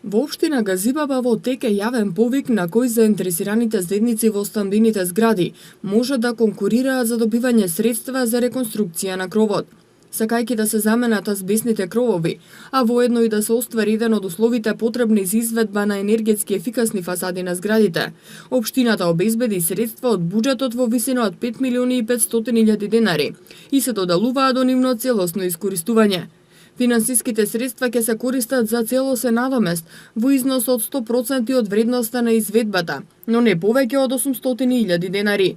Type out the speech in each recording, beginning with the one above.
Во општина Газибаба во тек е јавен повик на кој заинтересираните зедници во стамбените згради може да конкурираат за добивање средства за реконструкција на кровот. Сакајќи да се заменат азбесните кровови, а воедно и да се оствари еден од условите потребни за изведба на енергетски ефикасни фасади на зградите, општината обезбеди средства од буџетот во висина од 5.500.000 денари и се додалуваат до нивно целосно искористување. Финансиските средства ќе се користат за целосен надомест во износ од 100% од вредноста на изведбата, но не повеќе од 800.000 денари.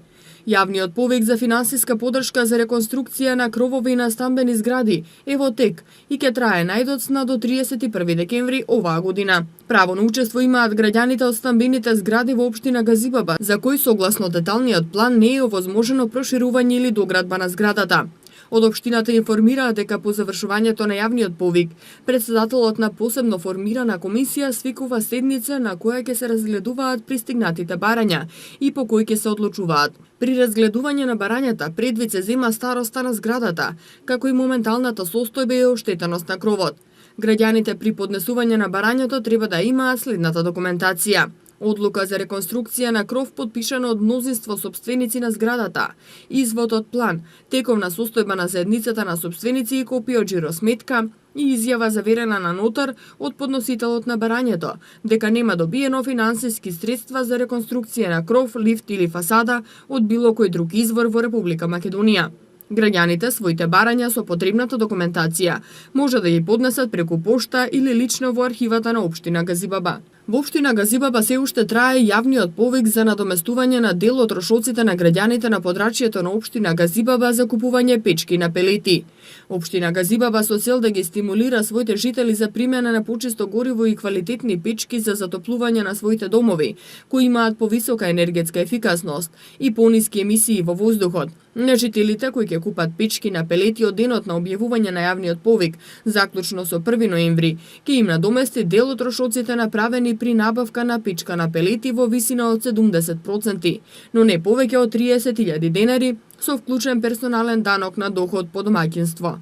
Јавниот повик за финансиска подршка за реконструкција на кровови на стамбени згради е во тек и ќе трае најдоцна до 31 декември оваа година. Право на учество имаат граѓаните од стамбените згради во општина Газибаба, за кои согласно деталниот план не е овозможено проширување или доградба на зградата. Од општината информираат дека по завршувањето на јавниот повик, претседателот на посебно формирана комисија свикува седница на која ќе се разгледуваат пристигнатите барања и по кои ќе се одлучуваат. При разгледување на барањата предвид се зема староста на зградата, како и моменталната состојба и оштетеност на кровот. Граѓаните при поднесување на барањето треба да имаат следната документација: одлука за реконструкција на кров потпишана од мнозинство сопственици на зградата, извод од план, тековна состојба на заедницата на сопственици и копија од жиросметка и изјава заверена на нотар од подносителот на барањето, дека нема добиено финансиски средства за реконструкција на кров, лифт или фасада од било кој друг извор во Република Македонија. Граѓаните своите барања со потребната документација може да ги поднесат преку пошта или лично во архивата на општина Газибаба. Во општина Газибаба се уште трае јавниот повик за надоместување на дел од трошоците на граѓаните на подрачјето на општина Газибаба за купување печки на пелети. Општина Газибаба со цел да ги стимулира своите жители за примена на почисто гориво и квалитетни печки за затоплување на своите домови, кои имаат повисока енергетска ефикасност и пониски емисии во воздухот. На жителите кои ќе купат печки на пелети од денот на објавување на јавниот повик, заклучно со 1 ноември, ќе им надомести дел од трошоците направени при набавка на печка на пелети во висина од 70%, но не повеќе од 30.000 денари со вклучен персонален данок на доход по домаќинство.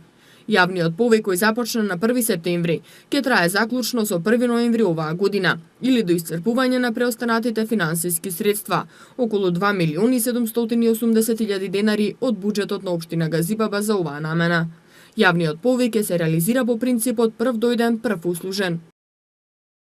Јавниот повик кој започна на 1 септември ќе трае заклучно со 1 ноември оваа година или до исцрпување на преостанатите финансиски средства, околу 2.780.000 денари од буџетот на општина Газибаба за оваа намена. Јавниот повик ќе се реализира по принципот прв дојден, прв услужен.